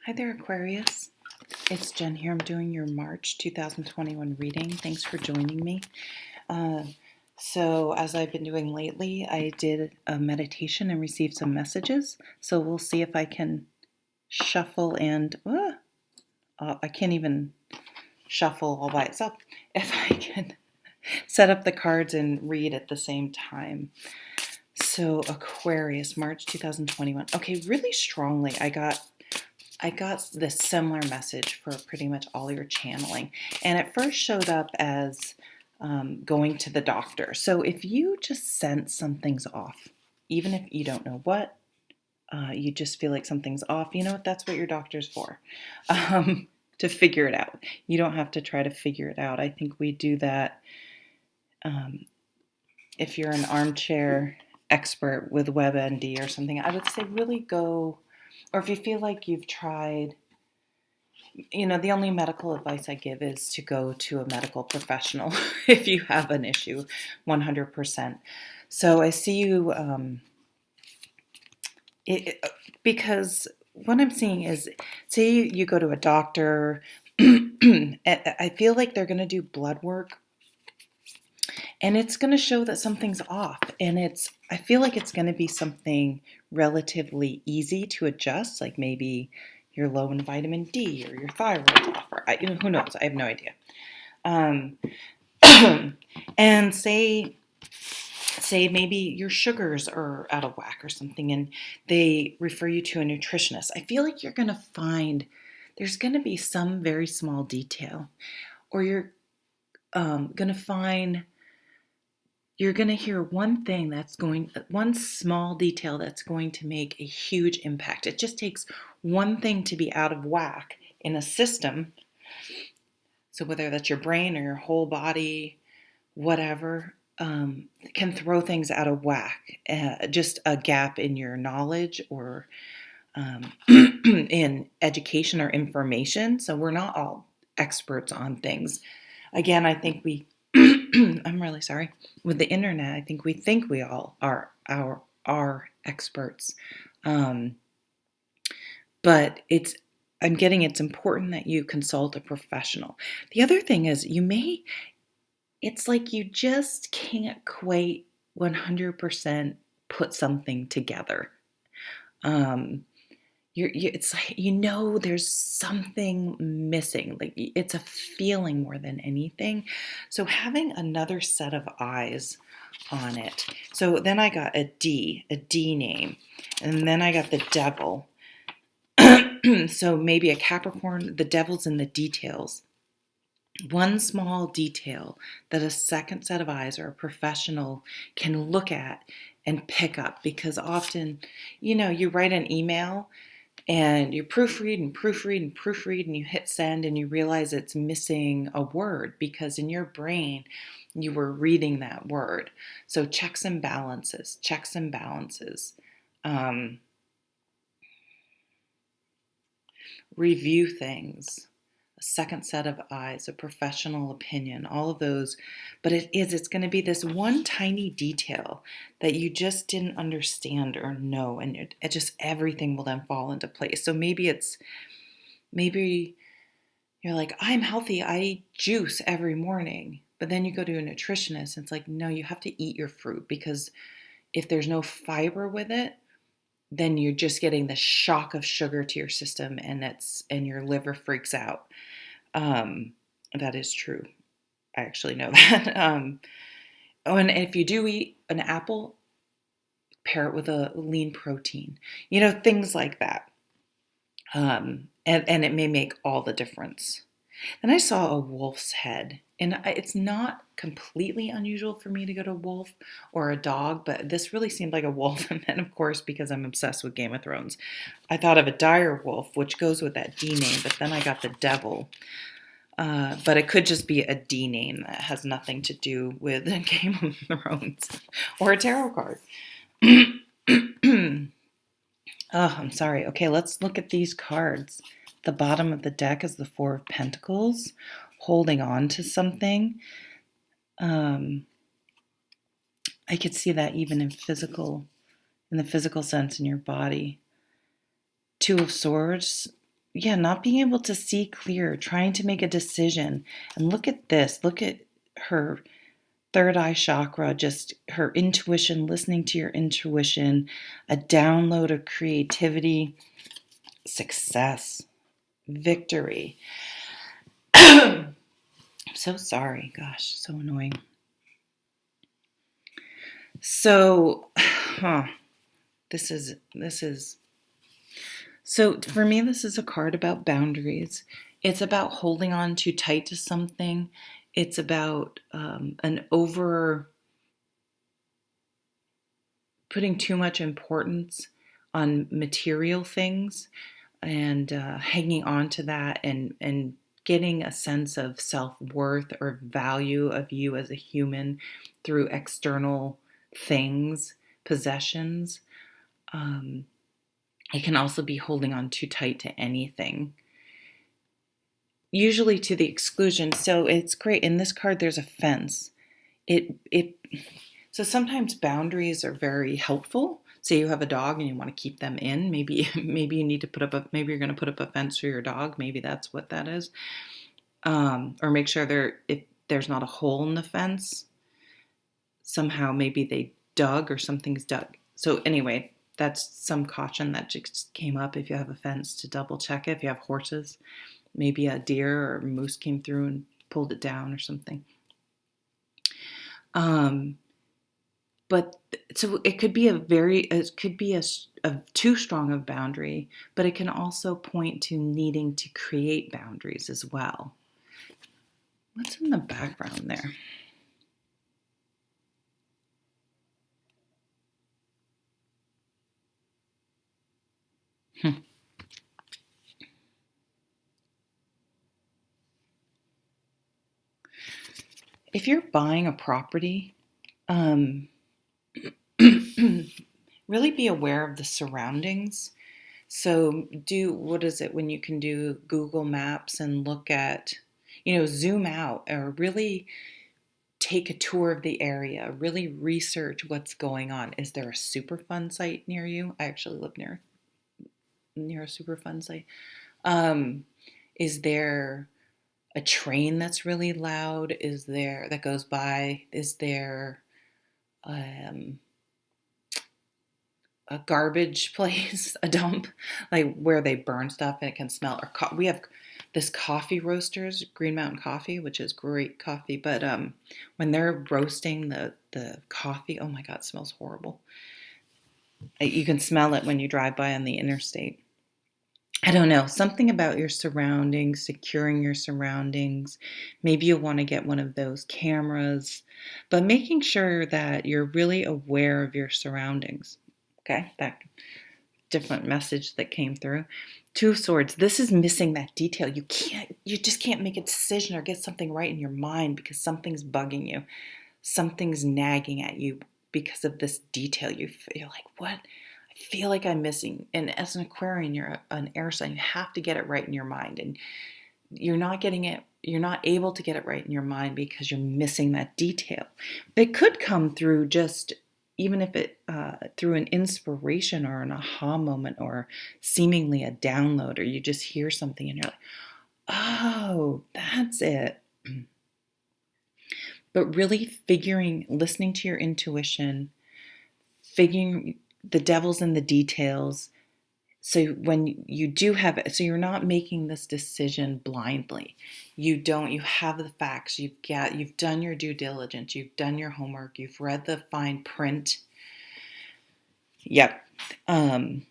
Hi there, Aquarius. It's Jen here. I'm doing your March 2021 reading. Thanks for joining me. So, as I've been doing lately, I did a meditation and received some messages. So, we'll see if I can shuffle and I can't even shuffle all by itself. If I can set up the cards and read at the same time. So, Aquarius, March 2021. Okay, really strongly, I got this similar message for pretty much all your channeling. And it first showed up as going to the doctor. So if you just sense something's off, even if you don't know what, you just feel like something's off, you know what? That's what your doctor's for, to figure it out. You don't have to try to figure it out. I think we do that if you're an armchair expert with WebMD or something. I would say really go, or if you feel like you've tried, the only medical advice I give is to go to a medical professional if you have an issue, 100%. So I see you, because what I'm seeing is, say you go to a doctor, I feel like they're going to do blood work, and it's going to show that something's off, and I feel like it's going to be something relatively easy to adjust, like maybe you're low in vitamin D or your thyroid's off, or who knows? I have no idea. And say maybe your sugars are out of whack or something, and they refer you to a nutritionist. I feel like you're going to find there's going to be some very small detail, or you're going to find you're going to hear one small detail that's going to make a huge impact. It just takes one thing to be out of whack in a system. So whether that's your brain or your whole body, whatever, can throw things out of whack. Just a gap in your knowledge or in education or information. So we're not all experts on things. Again, I think I'm really sorry. With the internet, I think we all are experts. But I'm getting it's important that you consult a professional. The other thing is it's like you just can't quite 100% put something together. It's like, there's something missing. Like it's a feeling more than anything. So having another set of eyes on it. So then I got a D name, and then I got the devil. So maybe a Capricorn, the devil's in the details. One small detail that a second set of eyes or a professional can look at and pick up, because often, you write an email and you proofread and you hit send and you realize it's missing a word because in your brain you were reading that word. So checks and balances. Review things, a second set of eyes, a professional opinion, all of those. But it's going to be this one tiny detail that you just didn't understand or know, and it just everything will then fall into place. So maybe you're like, I'm healthy, I eat juice every morning. But then you go to a nutritionist and it's like, no, you have to eat your fruit, because if there's no fiber with it, then you're just getting the shock of sugar to your system, and your liver freaks out. That is true. I actually know that. And if you do eat an apple, pair it with a lean protein, things like that. And it may make all the difference. Then I saw a wolf's head, and it's not completely unusual for me to go to a wolf or a dog, but this really seemed like a wolf. And then, of course, because I'm obsessed with Game of Thrones, I thought of a dire wolf, which goes with that D name, but then I got the devil. But it could just be a D name that has nothing to do with Game of Thrones or a tarot card. Oh, I'm sorry. Okay, let's look at these cards. The bottom of the deck is the Four of Pentacles, holding on to something. I could see that even in the physical sense in your body. Two of Swords, not being able to see clear, trying to make a decision. And look at this. Look at her third eye chakra, just her intuition, listening to your intuition, a download of creativity, success, victory. I'm so sorry. Gosh, so annoying. So, this is so for me, this is a card about boundaries. It's about holding on too tight to something. It's about putting too much importance on material things and hanging on to that and getting a sense of self-worth or value of you as a human through external things, possessions. It can also be holding on too tight to anything, usually to the exclusion. So it's great. In this card, there's a fence. So sometimes boundaries are very helpful. Say you have a dog and you want to keep them in. Maybe you need to maybe you're going to put up a fence for your dog. Maybe that's what that is. Or make sure if there's not a hole in the fence. Somehow maybe they dug or something's dug. So anyway, that's some caution that just came up. If you have a fence, to double check it. If you have horses, maybe a deer or a moose came through and pulled it down or something. But so it could be a too strong of boundary, but it can also point to needing to create boundaries as well. What's in the background there? If you're buying a property, really be aware of the surroundings. So what is it when you can do Google Maps and look at, zoom out or really take a tour of the area, really research what's going on. Is there a Superfund site near you? I actually live near a Superfund site. Is there a train that's really loud? That goes by? Is there a garbage place, a dump, like where they burn stuff and it can smell? Or we have this coffee roasters, Green Mountain Coffee, which is great coffee, but when they're roasting the coffee, oh my God, it smells horrible. You can smell it when you drive by on the interstate. I don't know, something about your surroundings, securing your surroundings. Maybe you'll want to get one of those cameras, but making sure that you're really aware of your surroundings. Okay, that different message that came through. Two of Swords. This is missing that detail. You just can't make a decision or get something right in your mind because something's bugging you. Something's nagging at you because of this detail. You're like, what? I feel like I'm missing. And as an Aquarian, you're an air sign. You have to get it right in your mind. And you're not getting it. You're not able to get it right in your mind because you're missing that detail. It could come through just, even if it through an inspiration or an aha moment or seemingly a download, or you just hear something and you're like, oh, that's it. But really listening to your intuition, figuring the devil's in the details. So when you do have it, so you're not making this decision blindly. You have the facts. You've done your due diligence. You've done your homework. You've read the fine print. Yep. And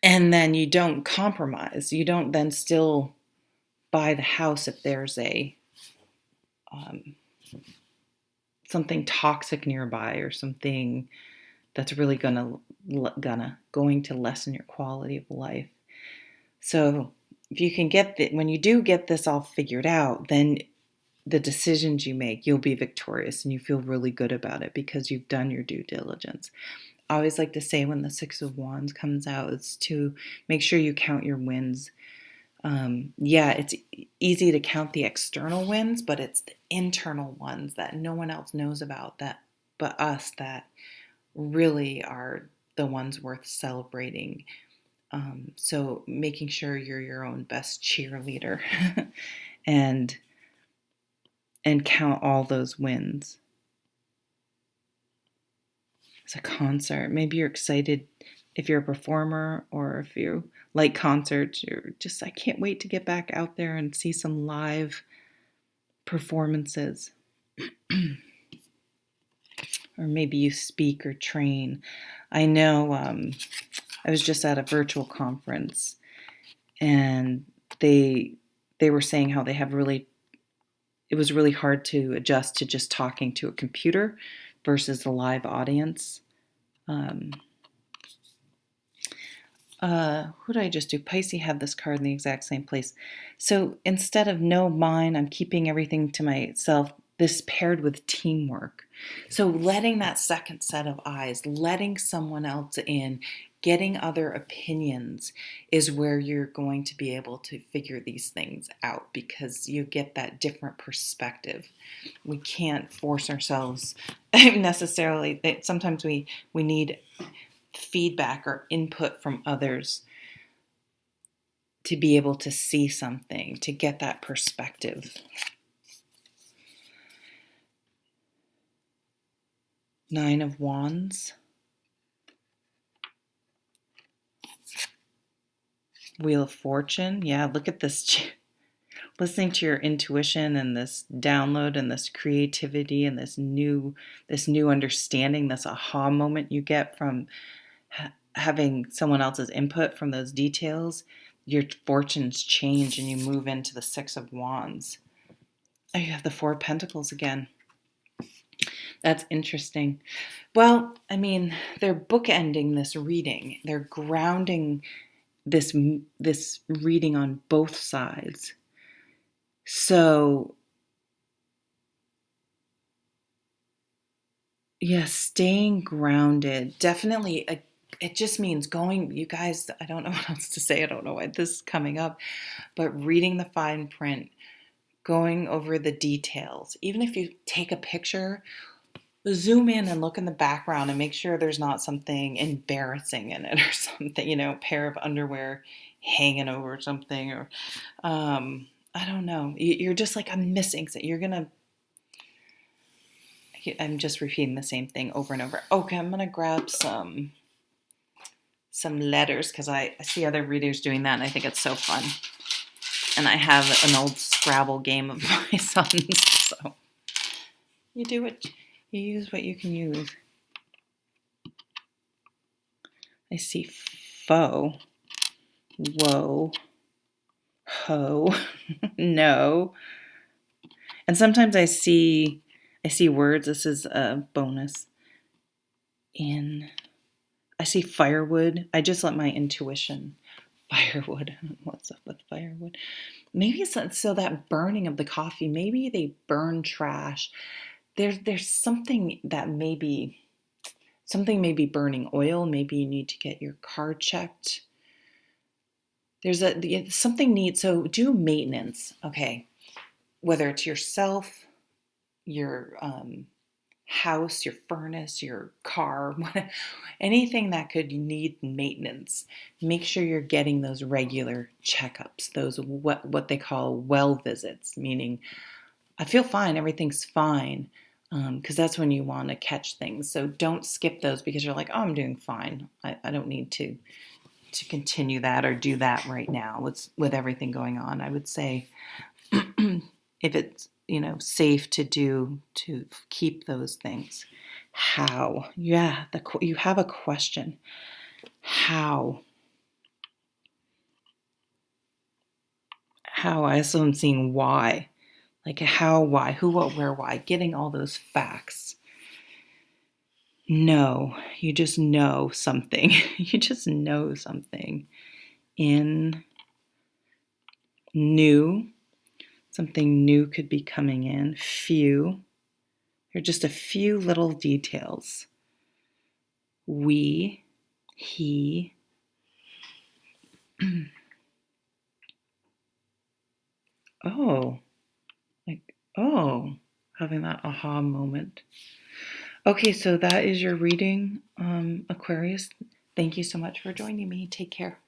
then you don't compromise. You don't then still buy the house if there's something toxic nearby or something that's really going to lessen your quality of life. So if you can when you do get this all figured out, then the decisions you make, you'll be victorious and you feel really good about it because you've done your due diligence. I always like to say when the Six of Wands comes out, it's to make sure you count your wins. It's easy to count the external wins, but it's the internal ones that no one else knows about but us, that really are the ones worth celebrating. So making sure you're your own best cheerleader and count all those wins. It's a concert. Maybe you're excited if you're a performer, or if you like concerts, you're just, I can't wait to get back out there and see some live performances. Or maybe you speak or train. I know I was just at a virtual conference, and they were saying how it was really hard to adjust to just talking to a computer versus the live audience. Who did I just do? Pisces had this card in the exact same place. So instead of no, mine, I'm keeping everything to myself, this paired with teamwork. So letting that second set of eyes, letting someone else in, getting other opinions is where you're going to be able to figure these things out, because you get that different perspective. We can't force ourselves necessarily. Sometimes we need feedback or input from others to be able to see something, to get that perspective. Nine of Wands. Wheel of Fortune. Yeah, look at this. Listening to your intuition and this download and this creativity and this new understanding, this aha moment you get from having someone else's input from those details. Your fortunes change and you move into the Six of Wands. Oh, you have the Four of Pentacles again. That's interesting. Well, I mean, they're bookending this reading. They're grounding this reading on both sides. So, yeah, staying grounded. Definitely, it just means going, you guys, I don't know what else to say. I don't know why this is coming up, but reading the fine print, going over the details. Even if you take a picture, zoom in and look in the background and make sure there's not something embarrassing in it or something, a pair of underwear hanging over something, or I don't know. You're just like, I'm missing something. I'm just repeating the same thing over and over. Okay, I'm gonna grab some letters because I see other readers doing that and I think it's so fun. And I have an old Scrabble game of my son's, so you do it. You use what you can use. I see foe, whoa, ho, no. And sometimes I see words. This is a bonus. I see firewood. I just let my intuition. Firewood. What's up with firewood? Maybe it's so that burning of the coffee. Maybe they burn trash. There's something that maybe burning oil. Maybe you need to get your car checked. There's something needs. So do maintenance. Okay, whether it's yourself, your house, your furnace, your car, anything that could need maintenance. Make sure you're getting those regular checkups. Those what they call well visits, meaning I feel fine, everything's fine. Because that's when you want to catch things. So don't skip those because you're like, oh, I'm doing fine. I don't need to continue that or do that right now with everything going on. I would say if it's safe to keep those things. How? Yeah, you have a question. How? I also am seeing why. Like how, why, who, what, where, why. Getting all those facts. No, you just know something. You just know something. In new, something new could be coming in. Few. There are just a few little details. We, he, having that aha moment. Okay, so that is your reading, Aquarius. Thank you so much for joining me. Take care.